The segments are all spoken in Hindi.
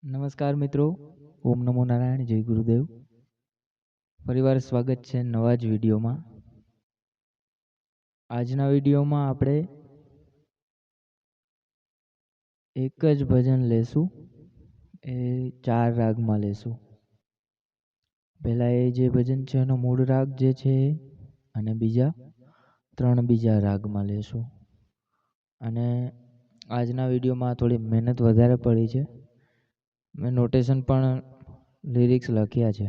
નમસ્કાર મિત્રો, ઓમ નમો નારાયણ, જય ગુરુદેવ. ફરીવાર સ્વાગત છે નવા જ વિડીયોમાં. આજના વિડીયોમાં આપણે એક જ ભજન લેશું, એ 4 રાગમાં લેશું. પહેલા એ જે ભજન છે એનો મૂળ રાગ જે છે અને બીજા 3 બીજા રાગમાં લેશું. અને આજના વિડીયોમાં થોડી મહેનત વધારે પડી છે. મેં નોટેશન પણ લિરિક્સ લખ્યા છે,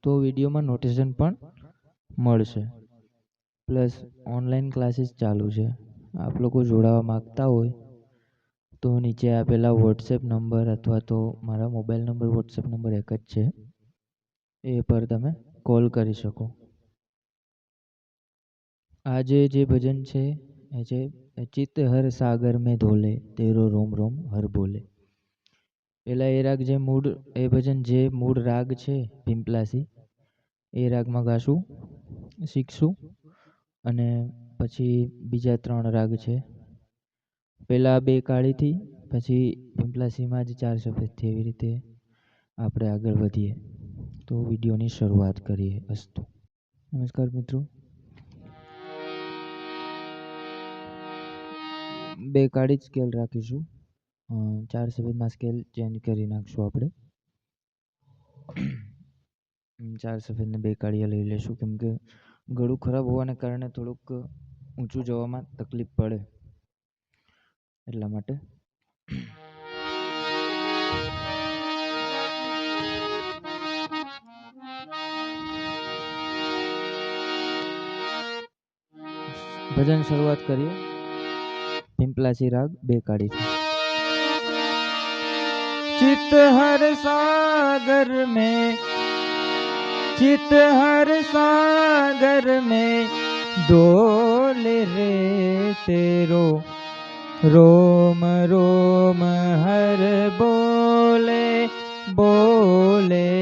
તો વિડીયોમાં નોટેશન પણ મળશે. પ્લસ ઓનલાઈન ક્લાસીસ ચાલુ છે. આપ લોકો જોડાવા માગતા હોય તો નીચે આપેલા વોટ્સએપ નંબર અથવા તો મારા મોબાઈલ નંબર, વોટ્સએપ નંબર એક જ છે, એ પર તમે કોલ કરી શકો. આજે જે ભજન છે એ છે ચિત્ત હર સાગર મેં ધોલે, તેરો રોમ રોમ હર બોલે. પેલા એ રાગ જે મૂળ એ ભજન જે મૂળ રાગ છે પિંપલાસી, એ રાગમાં ગાશું, શીખશું. અને પછી બીજા 3 રાગ છે. પહેલા 2 કાળીથી, પછી પિંપલાસીમાં જ 4 સફેદથી, એવી રીતે આપણે આગળ વધીએ. તો વિડીયોની શરૂઆત કરીએ. અસ્તુ. નમસ્કાર મિત્રો. 2 કાળી જ સ્કેલ રાખીશું, 4 સફેદમાં સ્કેલ ચેન્જ કરી નાખશું આપણે. 4 સફેદ ને 2 કાળીયા લઈ લેશું, કેમ કે ગળું ખરાબ હોવાને કારણે થોડુંક ઊંચું જવામાં તકલીફ પડે, એટલા માટે. ભજન શરૂઆત કરીએ. પિંપલાસી રાગ 2 કાળીથી. चित हर सागर में डोले रे तेरो रोम रोम हर बोले बोले,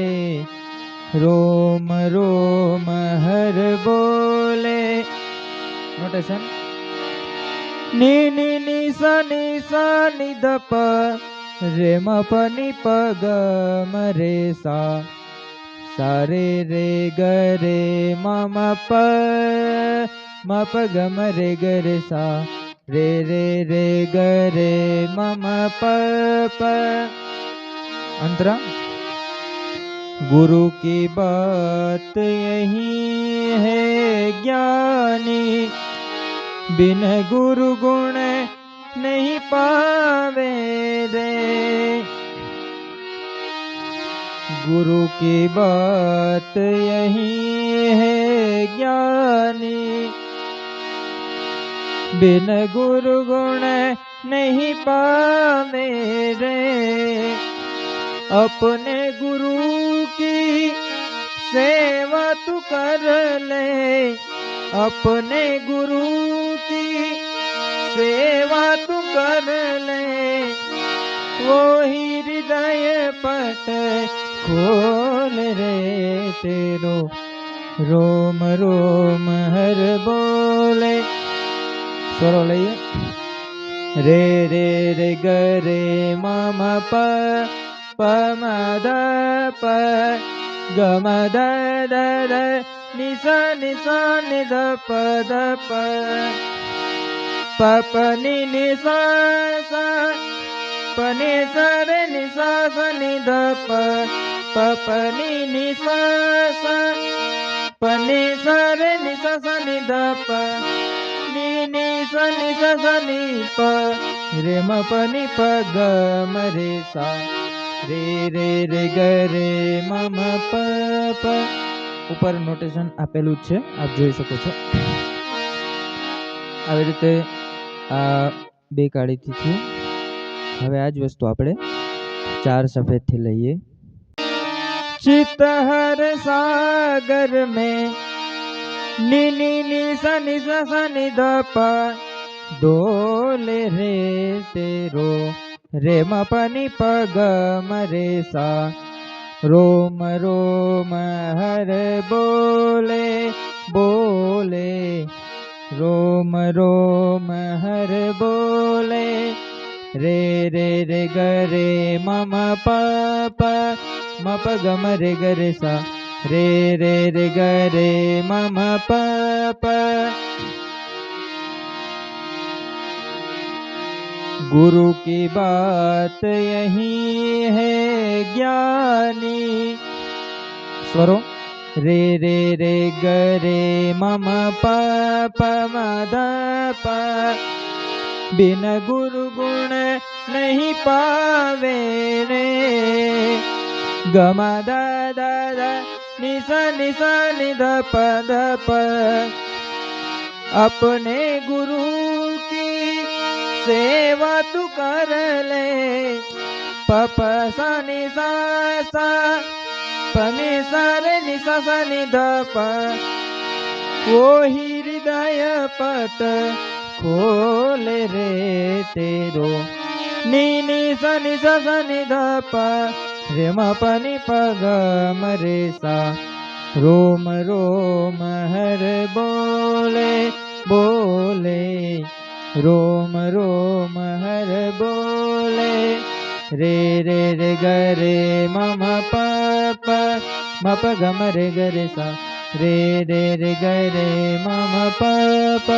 रोम रोम हर बोले. नोटेशन नी नी नी सा नि द प रे म प नि प ग म रे सा, सा रे रे ग रे म म प म प ग म रे ग रे सा, रे रे रे ग रे म म प प. अंतरा गुरु की बात यही है ज्ञानी, बिन गुरु गुण नहीं पावे रे. गुरु की बात यही है ज्ञानी, बिन गुरु गुण नहीं पावे रे. अपने गुरु की सेवा तू कर ले, अपने गुरु की सेवा तू कर ले, वो ही हृदय पट खोल रे तेरो रोम रोम हर बोले. स्वरो लइए. रे रे रे ग रे म म प प म द प ग म द द द नि सा नि द प द प प प नि नि सा सा प नि सा रे नि सा सा नि द प प प नि नि सा सा प नि सा रे नि सा सा नि द प नि नि सा नि प रे म प नि प ग म रे सा, रे रे रे ग रे म म प प. ઉપર નોટેશન આપેલું છે, આપ જોઈ શકો છો. આવી રીતે આ 2 કાળીથી થયું. હવે આ જ વસ્તુ આપણે 4 સફેદથી લઈએ. चित हर सागर में नी नी नी सा नि द प डोले रे तेरो रे म प नि प ग म रे सा, रोम रोम हर बोले बोले, रोम रोम हर बोले. रे रे रे ग रे म म प प म प ग म रे ग रे सा रे रे रे ग रे म म प प। गुरु की बात यही है ज्ञानी। स्वरों रे रे रे ग रे म म प प म ध प। बिन गुरु गुण नहीं पावे रे ग म द द द नि सा नि सा नि ध प ध प। अपने गुरु की सेवा तू कर ले प प सा नि सा सा प नि सा रे नि सा सा नि ध प। वो ही हृदय पट खोले रे तेरो नी नी सा नि सा सा नि ध प रे म प नि प ग म रे सा। रोम रोम हर बोले बोले रोम रोम हर बोले रे रे रे ग रे म म प प म प ग म रे ग रे सा रे रे रे ग रे म म प प।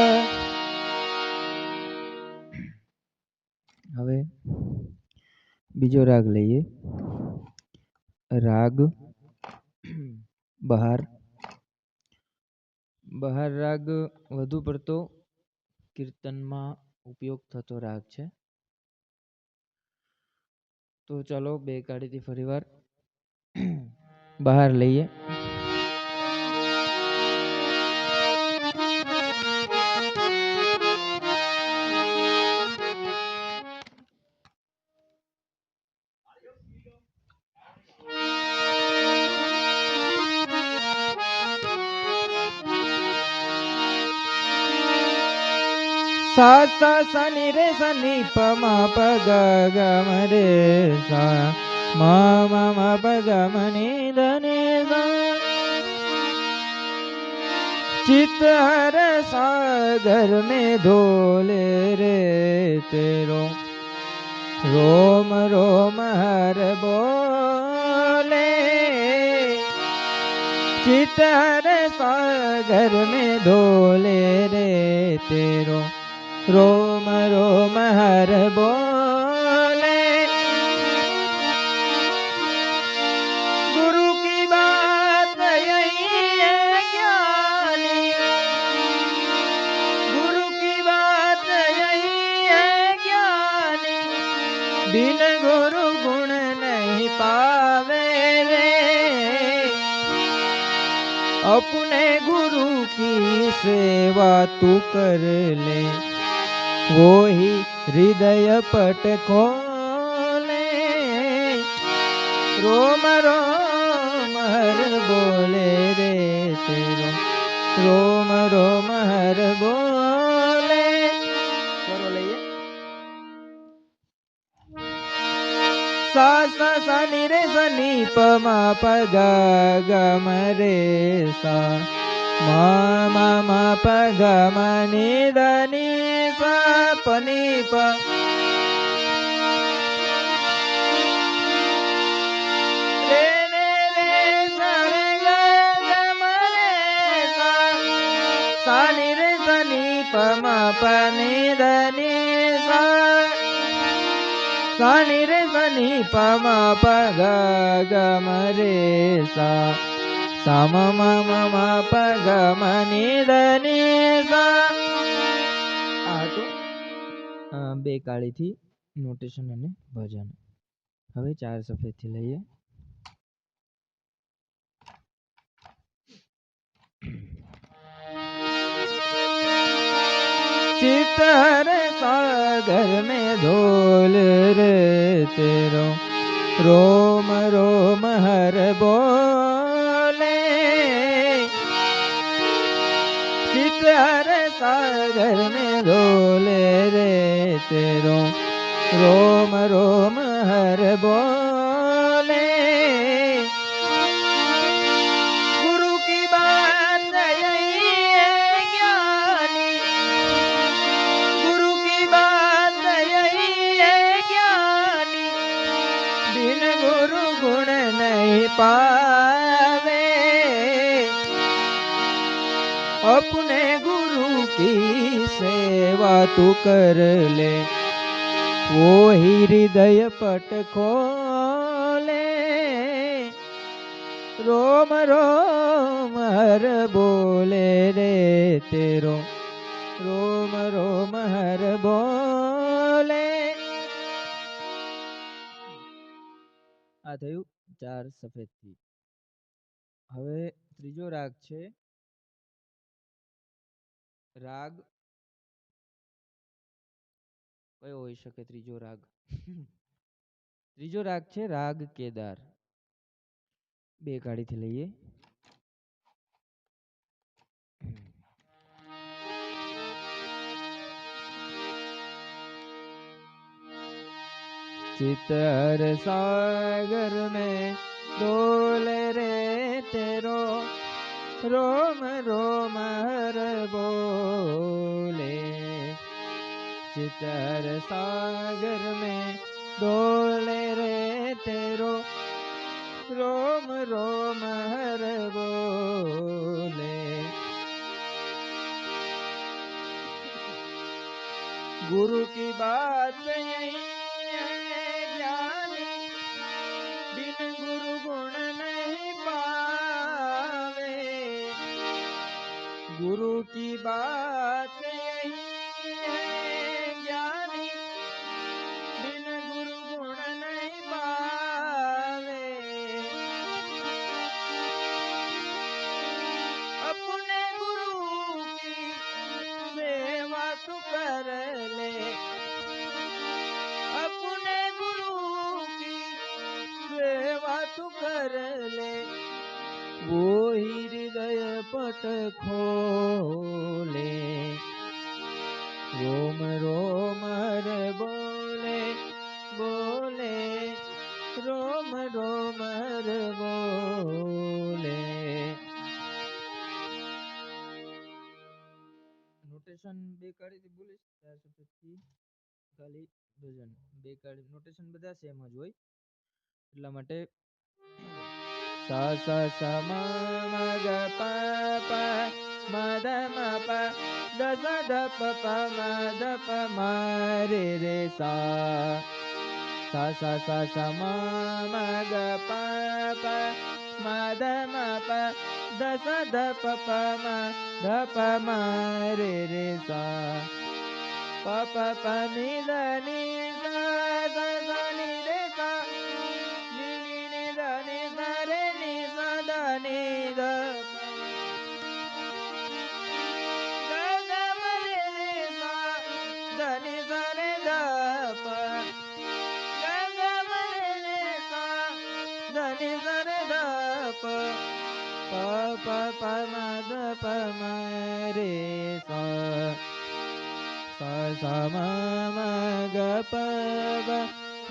હવે બીજો રાગ લઈએ, રાગ બહાર. બહાર રાગ વધુ પડતો કીર્તનમાં ઉપયોગ થતો રાગ છે. તો ચાલો બે કાળીથી ફરીવાર બહાર લઈએ. सा सा सा नि रे सा नि प म प ग ग म रे सा म म म प ग म नि ध नि सा। चित हर सागर में धोले रे तेरो रोम रोम हर बोले। चित हर सागर में धोले रे तेरो रोम रोम हर बोले। गुरु की बात यही है ज्ञानी। गुरु की बात यही है ज्ञानी। बिन गुरु गुण नहीं पावे रे अपने गुरु की सेवा तू कर ले वो ही हृदय पट खोले। रोम रोम हर बोले रे तेरो रोम रोम हर बोले। करो लइए सा सा सा नि रे सा नि प म प ग ग म रे सा म म म प ग म नि ध नि सा प नि प। रे रे रे सा रे ग ग म रे सा सा नि रे सा नि प म प नि ध नि सा सा नि रे सा नि प म प ग ग म रे सा सा म म म म प ग म नि ध नि सा. આ હતું બે કાળીથી નોટેશન અને ભજન. હવે ચાર સફેદથી લઈએ. चित हर सागर में धोल रे तेरो रोम रोम हर बोले। चित हर सागर में धोले रे तेरो रोम रोम हर बोले। गुरु की बात यही है ज्ञानी। गुरु की बात यही है गुण नहीं पावे, अपने गुरु की सेवा तू कर ले, वो ही हृदय पट खोले। रोम रोम हर बोले रे तेरो, रोम रोम हर बोले। આ થયું 4 સફેદ થી. હવે ત્રીજો રાગ છે રાગ કયો હોઈ શકે ત્રીજો રાગ? ત્રીજો રાગ છે રાગ કેદાર. બે કાઢીથી લઈએ. चितर सागर में डोले रे तेरो, रोम रोम हर बोले। चितर सागर में डोले रे तेरो, रोम रोम हर बोले। गुरु की बात यही है ज्ञानी, बिन गुरु गुण नहीं पावे। गुरु की बात यही है ज्ञानी, बिन गुरु गुण नहीं पावे। अपने गुरु की सेवा तू कर ले, अपने गुरु की सेवा तू कर ले, वो ही हृदय पट खोले। रोम रोम हर बोले बोले, रोम रोम हर बोले. નોટેશન બે કાઢી બોલીશ 4 થી ખાલી ભજન બે કાઢી નોટેશન બધા સેમ જ હોય એટલા માટે सा सा सा मा मा ग प प म ध म प द स ध प प म ध प म रे रे सा सा सा सा सा मा म ग प प म ध म प द स ध प प म ध प म रे रे सा प प प नि ध नि सा सा सा नि रे सा नि नि नि ध नि सा रे नि सा ध नि ध ग ग म रे रे सा ध नि सा रे ध प ग ग म रे रे सा ध नि सा रे ध प प प प म ध प म रे सा सा सा म म ग प प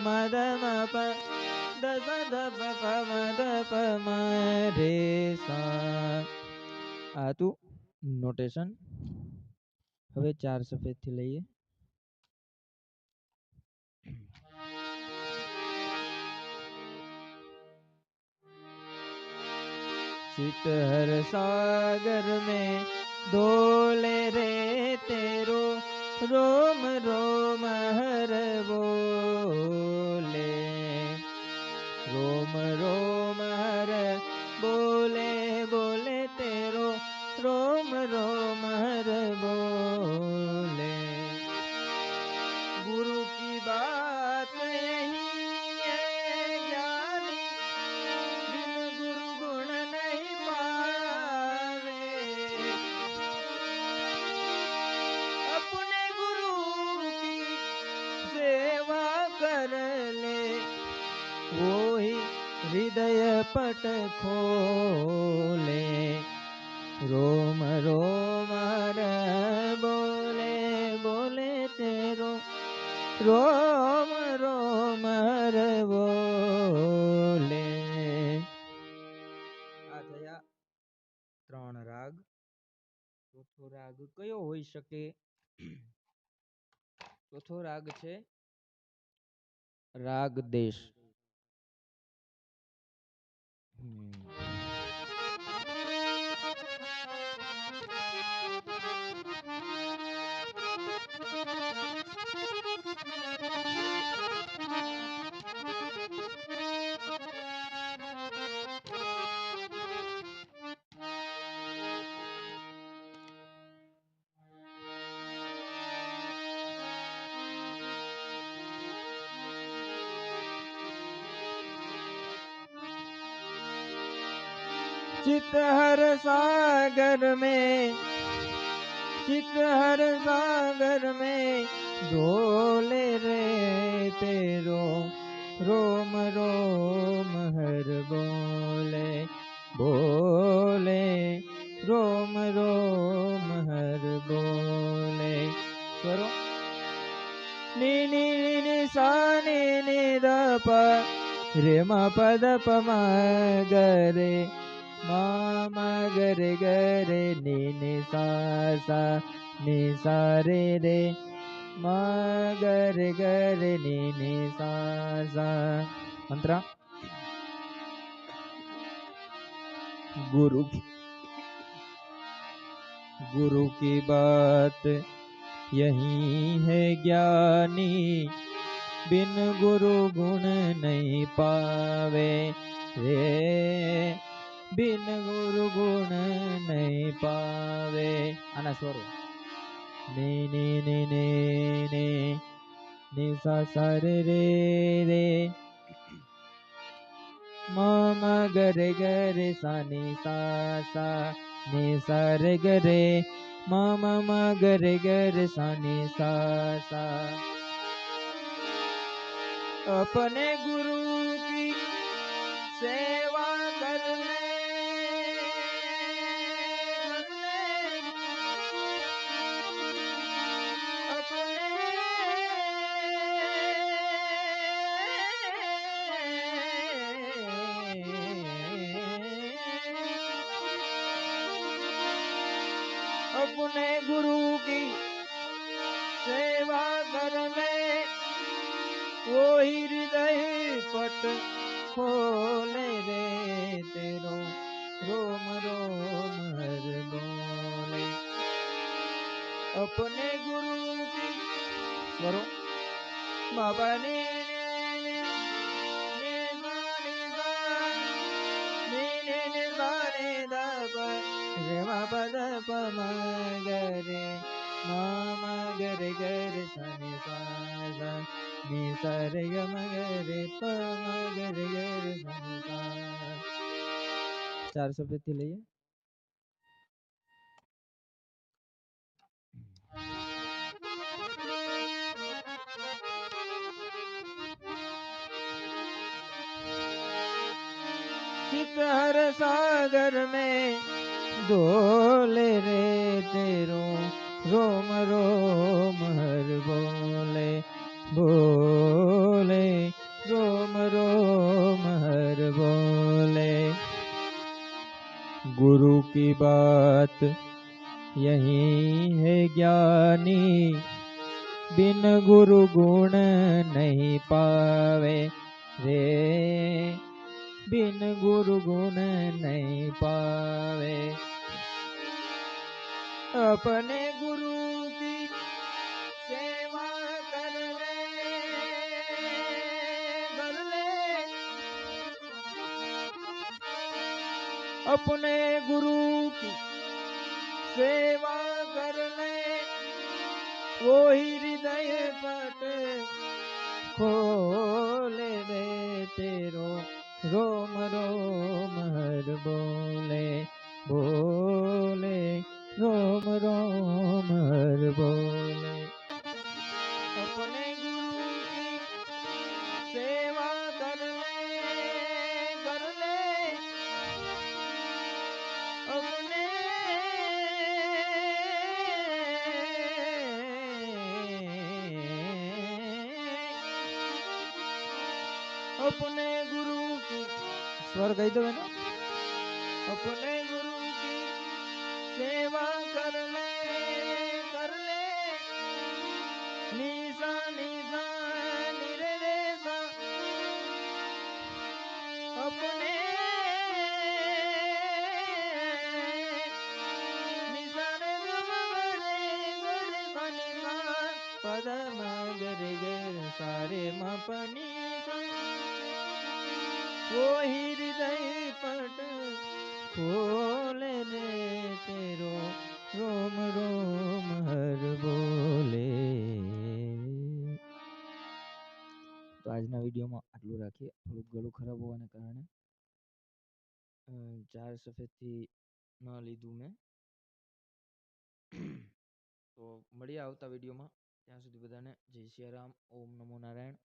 म ध म प द स ध प प म ध प म रे सा આ તું નોટેશન હવે 4 સફેદ થી લઈએ चितहर सागर में डोले रे तेरो रोम रोम हर बोले रोम रोम हर बोले बोले तेरो रोम रोम हर बोले गुरु की बात यही है ज्ञानी बिन गुरु गुण नहीं पावे अपने गुरु की सेवा कर ले वो ही हृदय पट खोले रोम रोम हर बोले बोले तेरो रोम रोम हर बोले આ થયા 3 રાગ ચોથો રાગ કયો હોઈ શકે ચોથો રાગ છે રાગ દેશ चितहर सागर में, चितहर सागर में डोले रे तेरो रोम रोम हर बोले, बोले रोम रोम हर बोले। करो नी नी नी सा नी नी द प रे म प द प म ग रे म म ग रे ग रे नी नी सा नी सा रे म ग रे नी नी सा मंत्रा। गुरु गुरु की बात यही है ज्ञानी, बिन गुरु गुण नहीं पावे रे, बिन गुरु गुण नहीं पावे। आना स्वरो नी नी नी नी नी नी सा सा रे रे म म ग रे सा नी सा नी सा रे ग रे म म ग रे सा नी सा। अपने गुरु की सेवा कर ले, अपने गुरु की सेवा कर ले, वो हृदय पट खोले रे तेरो रोम रोम हर बोले। अपने गुरु की स्वरो बाबा ने पद प म ग रे म म ग रे सा नी सा नी सा रे ग म ग रे प म ग रे सा नी सा। 400 થી લઈએ। चितहर सागर में डोले रे तेरो रोम रोम हर बोले, बोले रोम रोम हर बोले। गुरु की बात यही है ज्ञानी, बिन गुरु गुण नहीं पावे रे, बिन गुरु गुण नहीं पावे। अपने गुरु की सेवा कर ले, कर ले। अपने गुरु की सेवा कर ले, वो हृदय पट खोले रे तेरो रोम रोम हर बोले, बोले रोम रोम हर बोले। अपने गुरु की सेवा कर ले, कर ले। अपने अपने गुरु की स्वर कही दो ना। अपने गुरु की सेवा कर ले, कर ले। निशा निशा निरे रे सा। अपने निशा रे पद म ग रे सारे म पनी वो हृदय पट खोले रे तेरो रोम रोम हर बोले। તો આજના વિડીયોમાં આટલું રાખીએ, થોડુંક ગળું ખરાબ હોવાને કારણે 4 સફેદથી ન લીધું મેં. તો મળીએ આવતા વિડીયોમાં. ત્યાં સુધી બધાને જય સિયારામ, ઓમ નમો નારાયણ.